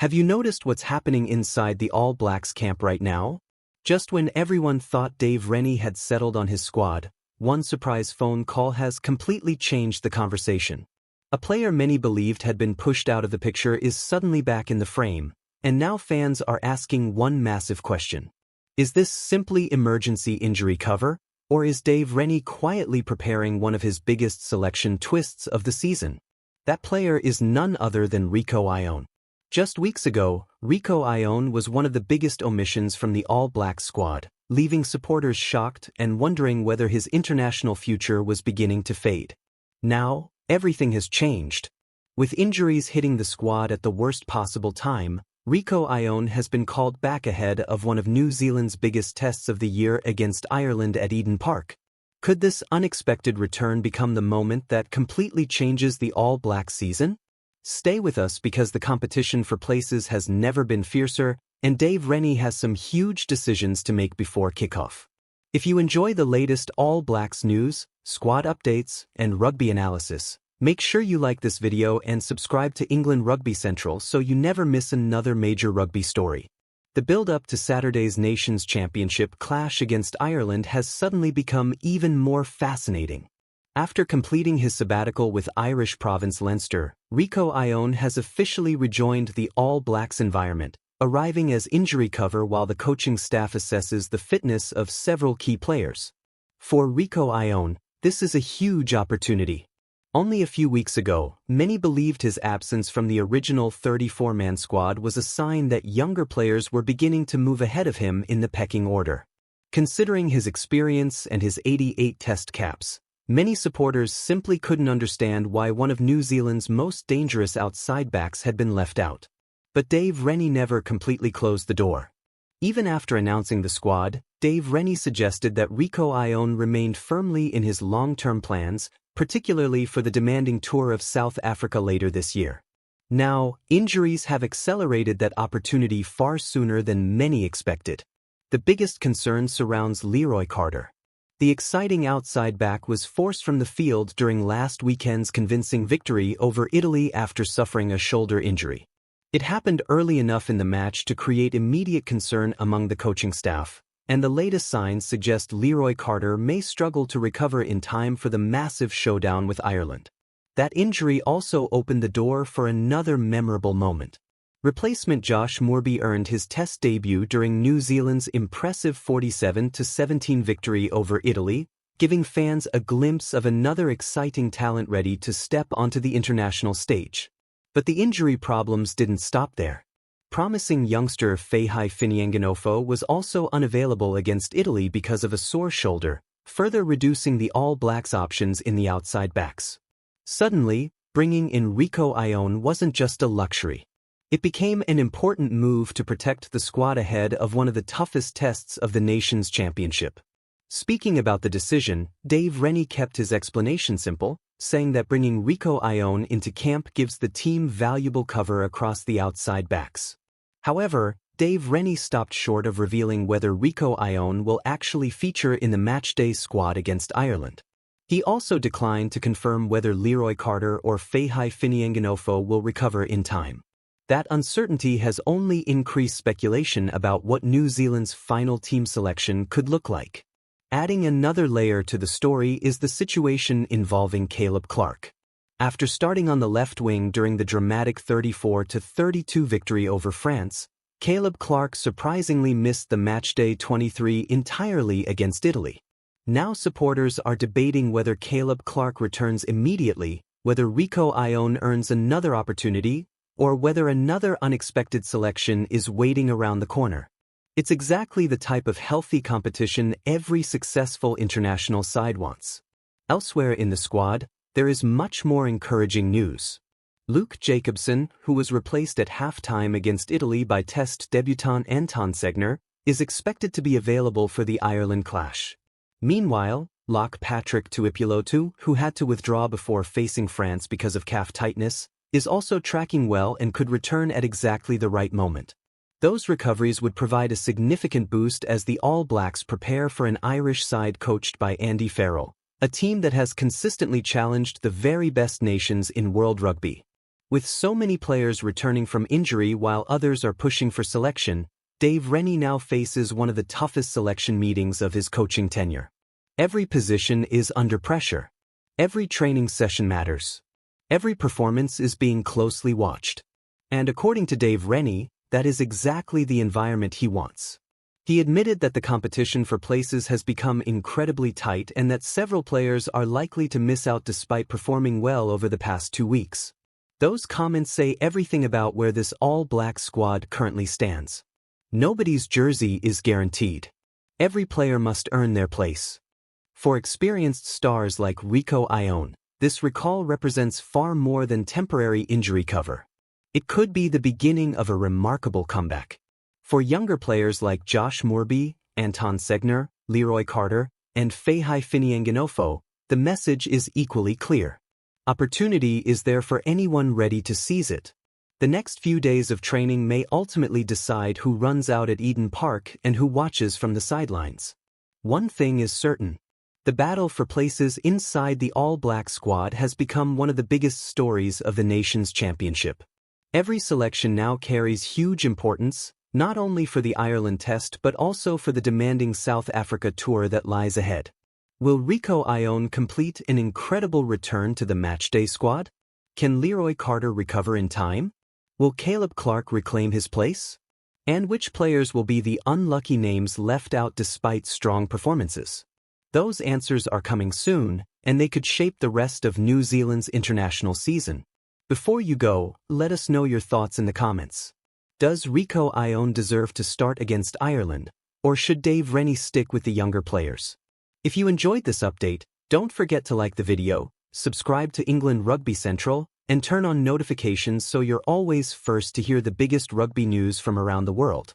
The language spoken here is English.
Have you noticed what's happening inside the All Blacks camp right now? Just when everyone thought Dave Rennie had settled on his squad, one surprise phone call has completely changed the conversation. A player many believed had been pushed out of the picture is suddenly back in the frame, and now fans are asking one massive question. Is this simply emergency injury cover, or is Dave Rennie quietly preparing one of his biggest selection twists of the season? That player is none other than Rieko Ioane. Just weeks ago, Rieko Ioane was one of the biggest omissions from the All Blacks squad, leaving supporters shocked and wondering whether his international future was beginning to fade. Now, everything has changed. With injuries hitting the squad at the worst possible time, Rieko Ioane has been called back ahead of one of New Zealand's biggest tests of the year against Ireland at Eden Park. Could this unexpected return become the moment that completely changes the All Blacks season? Stay with us because the competition for places has never been fiercer, and Dave Rennie has some huge decisions to make before kickoff. If you enjoy the latest All Blacks news, squad updates, and rugby analysis, make sure you like this video and subscribe to England Rugby Central so you never miss another major rugby story. The build-up to Saturday's Nations Championship clash against Ireland has suddenly become even more fascinating. After completing his sabbatical with Irish province Leinster, Rieko Ioane has officially rejoined the All Blacks environment, arriving as injury cover while the coaching staff assesses the fitness of several key players. For Rieko Ioane, this is a huge opportunity. Only a few weeks ago, many believed his absence from the original 34-man squad was a sign that younger players were beginning to move ahead of him in the pecking order. Considering his experience and his 88 test caps, many supporters simply couldn't understand why one of New Zealand's most dangerous outside backs had been left out. But Dave Rennie never completely closed the door. Even after announcing the squad, Dave Rennie suggested that Rieko Ioane remained firmly in his long-term plans, particularly for the demanding tour of South Africa later this year. Now, injuries have accelerated that opportunity far sooner than many expected. The biggest concern surrounds Leroy Carter. The exciting outside back was forced from the field during last weekend's convincing victory over Italy after suffering a shoulder injury. It happened early enough in the match to create immediate concern among the coaching staff, and the latest signs suggest Leroy Carter may struggle to recover in time for the massive showdown with Ireland. That injury also opened the door for another memorable moment. Replacement Josh Moorby earned his Test debut during New Zealand's impressive 47-17 victory over Italy, giving fans a glimpse of another exciting talent ready to step onto the international stage. But the injury problems didn't stop there. Promising youngster Fabian Finianganofo was also unavailable against Italy because of a sore shoulder, further reducing the All Blacks options in the outside backs. Suddenly, bringing in Rieko Ioane wasn't just a luxury. It became an important move to protect the squad ahead of one of the toughest tests of the Nations Championship. Speaking about the decision, Dave Rennie kept his explanation simple, saying that bringing Rieko Ioane into camp gives the team valuable cover across the outside backs. However, Dave Rennie stopped short of revealing whether Rieko Ioane will actually feature in the matchday squad against Ireland. He also declined to confirm whether Leroy Carter or Fabian Finianganofo will recover in time. That uncertainty has only increased speculation about what New Zealand's final team selection could look like. Adding another layer to the story is the situation involving Caleb Clarke. After starting on the left wing during the dramatic 34-32 victory over France, Caleb Clarke surprisingly missed the matchday 23 entirely against Italy. Now supporters are debating whether Caleb Clarke returns immediately, whether Rieko Ioane earns another opportunity, or whether another unexpected selection is waiting around the corner. It's exactly the type of healthy competition every successful international side wants. Elsewhere in the squad, there is much more encouraging news. Luke Jacobson, who was replaced at halftime against Italy by Test debutant Anton Segner, is expected to be available for the Ireland clash. Meanwhile, lock Patrick Tuipulotu, who had to withdraw before facing France because of calf tightness, is also tracking well and could return at exactly the right moment. Those recoveries would provide a significant boost as the All Blacks prepare for an Irish side coached by Andy Farrell, a team that has consistently challenged the very best nations in world rugby. With so many players returning from injury while others are pushing for selection, Dave Rennie now faces one of the toughest selection meetings of his coaching tenure. Every position is under pressure. Every training session matters. Every performance is being closely watched. And according to Dave Rennie, that is exactly the environment he wants. He admitted that the competition for places has become incredibly tight and that several players are likely to miss out despite performing well over the past 2 weeks. Those comments say everything about where this all-black squad currently stands. Nobody's jersey is guaranteed. Every player must earn their place. For experienced stars like Rieko Ioane, this recall represents far more than temporary injury cover. It could be the beginning of a remarkable comeback. For younger players like Josh Moorby, Anton Segner, Leroy Carter, and Fahi Finianganofo, the message is equally clear. Opportunity is there for anyone ready to seize it. The next few days of training may ultimately decide who runs out at Eden Park and who watches from the sidelines. One thing is certain. The battle for places inside the all-black squad has become one of the biggest stories of the nation's championship. Every selection now carries huge importance, not only for the Ireland Test but also for the demanding South Africa tour that lies ahead. Will Rieko Ioane complete an incredible return to the matchday squad? Can Leroy Carter recover in time? Will Caleb Clark reclaim his place? And which players will be the unlucky names left out despite strong performances? Those answers are coming soon, and they could shape the rest of New Zealand's international season. Before you go, let us know your thoughts in the comments. Does Rieko Ioane deserve to start against Ireland, or should Dave Rennie stick with the younger players? If you enjoyed this update, don't forget to like the video, subscribe to England Rugby Central, and turn on notifications so you're always first to hear the biggest rugby news from around the world.